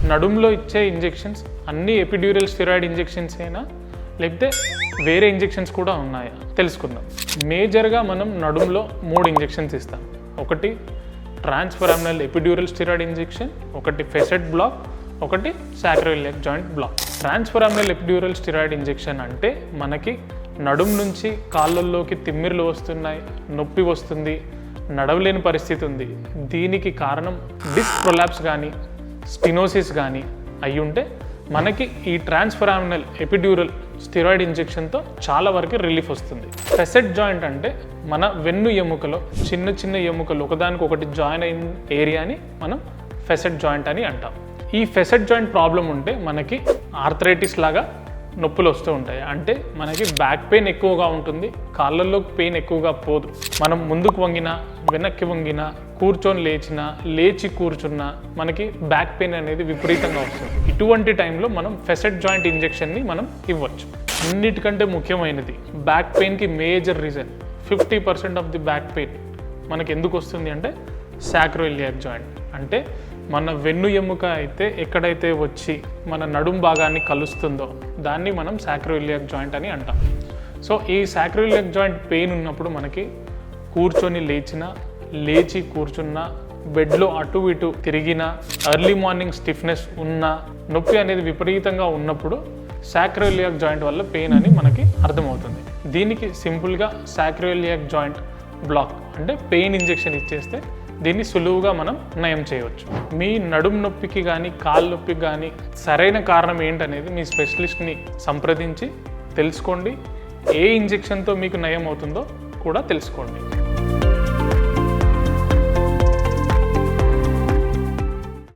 నడుంలో ఇచ్చే ఇంజెక్షన్స్ అన్ని epidural steroid injections అయినా లేకపోతే వేరే ఇంజెక్షన్స్ కూడా ఉన్నాయా తెలుసుకుందాం. మేజర్గా మనం నడుంలో 3 ఇంజెక్షన్స్ ఇస్తాం. ఒకటి ట్రాన్స్ఫరామినల్ ఎపిడ్యూరల్ స్టెరాయిడ్ ఇంజెక్షన్, ఒకటి ఫెసెట్ బ్లాక్, ఒకటి sacroiliac joint block. Transforaminal epidural steroid injection అంటే మనకి నడుం నుంచి కాళ్ళల్లోకి తిమ్మిర్లు వస్తున్నాయి, నొప్పి వస్తుంది, నడవలేని పరిస్థితి ఉంది. దీనికి కారణం డిస్క్ ప్రొలాప్స్ కానీ స్టినోసిస్ కానీ అయ్యుంటే మనకి ఈ ట్రాన్స్ఫరామినల్ ఎపిడ్యూరల్ స్టెరాయిడ్ ఇంజెక్షన్తో చాలా వరకు రిలీఫ్ వస్తుంది. ఫెసెట్ జాయింట్ అంటే మన వెన్ను ఎముకలో చిన్న చిన్న ఎముకలు ఒకదానికొకటి జాయిన్ అయిన ఏరియాని మనం ఫెసెట్ జాయింట్ అని అంటాం. ఈ ఫెసెట్ జాయింట్ ప్రాబ్లం ఉంటే మనకి ఆర్థరైటిస్ లాగా నొప్పులు వస్తూ ఉంటాయి. అంటే మనకి బ్యాక్ పెయిన్ ఎక్కువగా ఉంటుంది, కాళ్ళల్లో పెయిన్ ఎక్కువగా పోదు. మనం ముందుకు వంగినా వెనక్కి వంగినా కూర్చొని లేచినా లేచి కూర్చున్నా మనకి బ్యాక్ పెయిన్ అనేది విపరీతంగా వస్తుంది. ఇటువంటి టైంలో మనం ఫెసెట్ జాయింట్ ఇంజెక్షన్ని మనం ఇవ్వచ్చు. అన్నిటికంటే ముఖ్యమైనది బ్యాక్ పెయిన్కి major reason 50% of the back pain మనకి ఎందుకు వస్తుంది అంటే సాక్రోయిలియాక్ జాయింట్. అంటే మన వెన్ను ఎముక అయితే ఎక్కడైతే వచ్చి మన నడుం భాగాన్ని కలుస్తుందో దాన్ని మనం సాక్రోయిలియాక్ జాయింట్ అని అంటాం. సో ఈ సాక్రోయిలియాక్ జాయింట్ పెయిన్ ఉన్నప్పుడు మనకి కూర్చొని లేచినా లేచి కూర్చున్నా బెడ్లో అటు ఇటు తిరిగినా ఎర్లీ మార్నింగ్ స్టిఫ్నెస్ ఉన్నా నొప్పి అనేది విపరీతంగా ఉన్నప్పుడు సాక్రోయిలియాక్ జాయింట్ వల్ల పెయిన్ అని మనకి అర్థమవుతుంది. దీనికి సింపుల్గా సాక్రోయిలియాక్ జాయింట్ బ్లాక్ అంటే పెయిన్ ఇంజెక్షన్ ఇచ్చేస్తే దీన్ని సులువుగా మనం నయం చేయవచ్చు. మీ నడుం నొప్పికి కానీ కాళ్ళ నొప్పికి కానీ సరైన కారణం ఏంటనేది మీ స్పెషలిస్ట్ని సంప్రదించి తెలుసుకోండి. ఏ ఇంజెక్షన్తో మీకు నయం అవుతుందో కూడా తెలుసుకోండి.